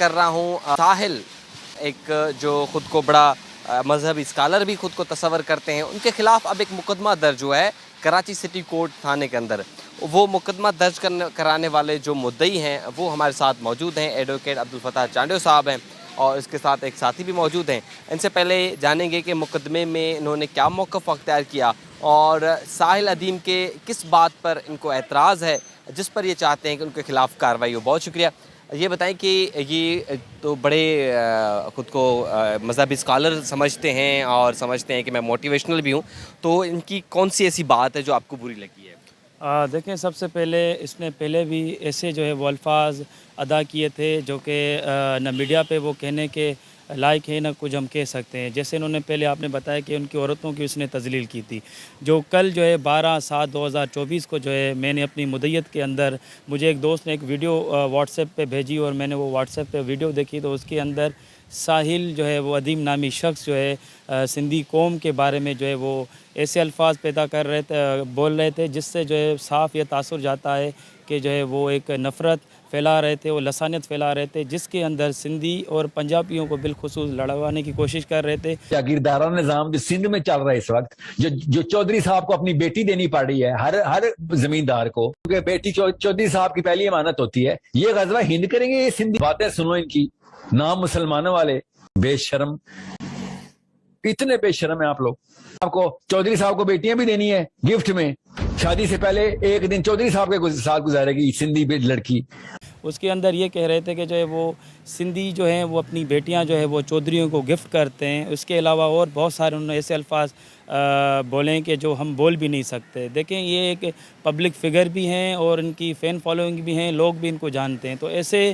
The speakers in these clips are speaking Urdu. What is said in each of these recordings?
کر رہا ہوں ساحل، ایک جو خود کو بڑا مذہبی اسکالر بھی خود کو تصور کرتے ہیں، ان کے خلاف اب ایک مقدمہ درج ہوا ہے کراچی سٹی کورٹ تھانے کے اندر۔ وہ مقدمہ درج کرانے والے جو مدعی ہیں وہ ہمارے ساتھ موجود ہیں، ایڈوکیٹ عبدالفتاح چانڈیو صاحب ہیں، اور اس کے ساتھ ایک ساتھی بھی موجود ہیں۔ ان سے پہلے جانیں گے کہ مقدمے میں انہوں نے کیا موقف اختیار کیا اور ساحل ادیم کے کس بات پر ان کو اعتراض ہے جس پر یہ چاہتے ہیں کہ ان کے خلاف کارروائی ہو۔ بہت شکریہ۔ یہ بتائیں کہ یہ تو بڑے خود کو مذہبی اسکالر سمجھتے ہیں اور سمجھتے ہیں کہ میں موٹیویشنل بھی ہوں، تو ان کی کون سی ایسی بات ہے جو آپ کو بری لگی ہے؟ دیکھیں، سب سے پہلے اس نے پہلے بھی ایسے جو ہے وہ الفاظ ادا کیے تھے جو کہ نہ میڈیا پہ وہ کہنے کے لائق ہے، نہ کچھ ہم کہہ سکتے ہیں۔ جیسے انہوں نے پہلے آپ نے بتایا کہ ان کی عورتوں کی اس نے تذلیل کی تھی، جو کل جو ہے 12/7/2024 کو جو ہے میں نے اپنی مدعیت کے اندر، مجھے ایک دوست نے ایک ویڈیو واٹس ایپ پہ بھیجی اور میں نے وہ واٹس ایپ پہ ویڈیو دیکھی، تو اس کے اندر ساحل جو ہے وہ ادیم نامی شخص جو ہے سندھی قوم کے بارے میں جو ہے وہ ایسے الفاظ پیدا کر رہے تھے، بول رہے تھے، جس سے جو ہے صاف یہ تاثر جاتا ہے کہ جو ہے وہ ایک نفرت پھیلا رہے تھے، وہ لسانیت پھیلا رہے تھے، جس کے اندر سندھی اور پنجابیوں کو بالخصوص لڑوانے کی کوشش کر رہے تھے۔ جاگیردارانہ نظام جو سندھ میں چل رہا ہے اس وقت، جو چودھری صاحب کو اپنی بیٹی دینی پڑ رہی ہے ہر زمیندار کو، کیونکہ بیٹی چودھری صاحب کی پہلی امانت ہوتی ہے۔ یہ غزوہ ہند کریں گے، یہ سندھی باتیں سنو ان کی، نام مسلمانوں والے، بے شرم، اتنے بے شرم ہیں آپ لوگ۔ آپ کو چودھری صاحب کو بیٹیاں بھی دینی ہے گفٹ میں، شادی سے پہلے ایک دن چودھری صاحب کے ساتھ گزارے گی سندھی لڑکی۔ اس کے اندر یہ کہہ رہے تھے کہ جو ہے وہ سندھی جو ہیں وہ اپنی بیٹیاں جو ہے وہ چودھریوں کو گفٹ کرتے ہیں۔ اس کے علاوہ اور بہت سارے انہوں نے ایسے الفاظ بولیں کہ جو ہم بول بھی نہیں سکتے۔ دیکھیں، یہ ایک پبلک فگر بھی ہیں اور ان کی فین فالوئنگ بھی ہیں، لوگ بھی ان کو جانتے ہیں، تو ایسے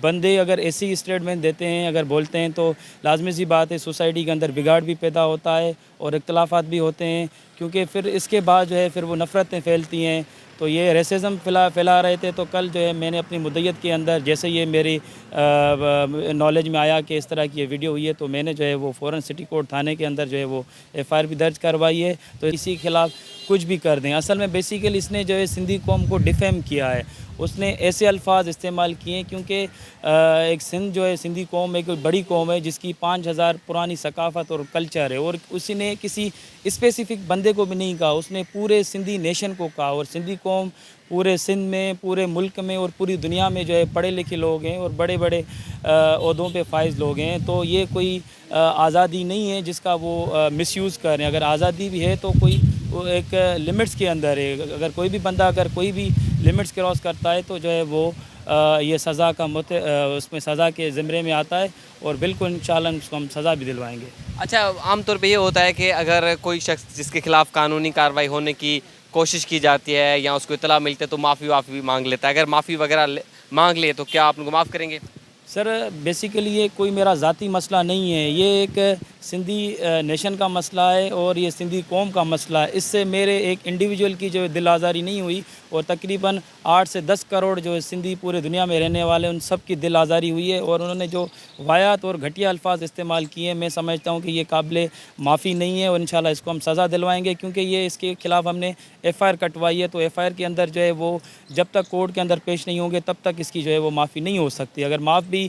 بندے اگر ایسی اسٹیٹمنٹ دیتے ہیں، اگر بولتے ہیں، تو لازمی سی بات ہے سوسائٹی کے اندر بگاڑ بھی پیدا ہوتا ہے اور اختلافات بھی ہوتے ہیں، کیونکہ پھر اس کے بعد جو ہے پھر وہ نفرتیں پھیلتی ہیں۔ تو یہ ریسزم پھیلا رہے تھے، تو کل جو ہے میں نے اپنی مدعیت کے اندر، جیسے یہ میری نالج میں آیا کہ اس طرح کی یہ ویڈیو ہوئی ہے، تو میں نے جو ہے وہ فوراً سٹی کورٹ تھانے کے اندر جو ہے وہ ایف آئی آر بھی درج کروائی ہے، تو اسی کے خلاف کچھ بھی کر دیں۔ اصل میں بیسیکلی اس نے جو ہے سندھی قوم کو ڈیفیم کیا ہے، اس نے ایسے الفاظ استعمال کیے ہیں، کیونکہ ایک سندھ جو ہے سندھی قوم ایک بڑی قوم ہے جس کی 5000 پرانی ثقافت اور کلچر ہے، اور اسی نے کسی اسپیسیفک بندے کو بھی نہیں کہا، اس نے پورے سندھی نیشن کو کہا، اور سندھی قوم پورے سندھ میں، پورے ملک میں اور پوری دنیا میں جو ہے پڑھے لکھے لوگ ہیں اور بڑے بڑے عہدوں پہ فائز لوگ ہیں۔ تو یہ کوئی آزادی نہیں ہے جس کا وہ مس یوز کر رہے ہیں۔ اگر آزادی بھی ہے تو کوئی ایک لمٹس کے اندر ہے، اگر کوئی بھی بندہ اگر کوئی بھی لمٹس کراس کرتا ہے تو جو ہے وہ یہ سزا کا اس میں سزا کے زمرے میں آتا ہے، اور بالکل انشاءاللہ اس کو ہم سزا بھی دلوائیں گے۔ اچھا، عام طور پہ یہ ہوتا ہے کہ اگر کوئی شخص جس کے خلاف قانونی کارروائی ہونے کی کوشش کی جاتی ہے یا اس کو اطلاع ملتی ہے تو معافی بھی مانگ لیتا ہے، اگر معافی وغیرہ مانگ لے تو کیا آپ ان کو معاف کریں گے؟ سر، بیسیکلی یہ کوئی میرا ذاتی مسئلہ نہیں ہے، یہ ایک سندھی نیشن کا مسئلہ ہے اور یہ سندھی قوم کا مسئلہ ہے۔ اس سے میرے ایک انڈیویجول کی جو دل آزاری نہیں ہوئی، اور تقریباً 8 سے 10 کروڑ جو سندھی پورے دنیا میں رہنے والے ان سب کی دل آزاری ہوئی ہے، اور انہوں نے جو واحد اور گھٹیا الفاظ استعمال کیے ہیں، میں سمجھتا ہوں کہ یہ قابل معافی نہیں ہے، اور انشاءاللہ اس کو ہم سزا دلوائیں گے، کیونکہ یہ اس کے خلاف ہم نے ایف آئی آر کٹوائی ہے، تو ایف آئی آر کے اندر جو ہے وہ جب تک کورٹ کے اندر پیش نہیں ہوں گے تب تک اس کی جو ہے وہ معافی نہیں ہو سکتی۔ اگر معاف بھی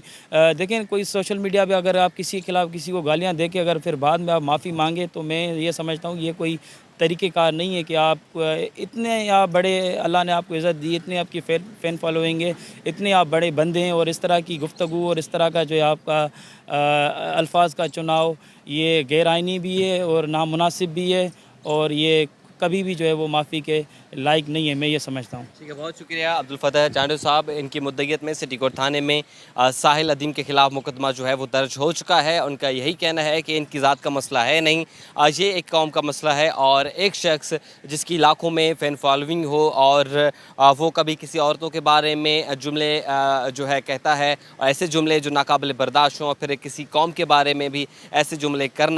دیکھیں، کوئی سوشل میڈیا پہ اگر آپ کسی کے خلاف کسی کو گالیاں دے کے اگر پھر بعد میں آپ معافی مانگے، تو میں یہ سمجھتا ہوں یہ کوئی طریقہ کار نہیں ہے کہ آپ اتنے آپ بڑے، اللہ نے آپ کو عزت دی، اتنے آپ کی فین فالوئنگ ہے، اتنے آپ بڑے بندے ہیں، اور اس طرح کی گفتگو اور اس طرح کا جو ہے آپ کا الفاظ کا چناؤ یہ غیر آئینی بھی ہے اور نامناسب بھی ہے، اور یہ کبھی بھی جو ہے وہ معافی کے لائق نہیں ہے، میں یہ سمجھتا ہوں۔ ٹھیک ہے، بہت شکریہ عبدالفتاح چانڈیو صاحب۔ ان کی مدعیت میں سٹی کورٹ تھانے میں ساحل ادیم کے خلاف مقدمہ جو ہے وہ درج ہو چکا ہے۔ ان کا یہی کہنا ہے کہ ان کی ذات کا مسئلہ ہے نہیں، یہ ایک قوم کا مسئلہ ہے، اور ایک شخص جس کی لاکھوں میں فین فالوئنگ ہو اور وہ کبھی کسی عورتوں کے بارے میں جملے جو ہے کہتا ہے، اور ایسے جملے جو ناقابل برداشت ہوں، اور پھر کسی قوم کے بارے میں بھی ایسے جملے کرنا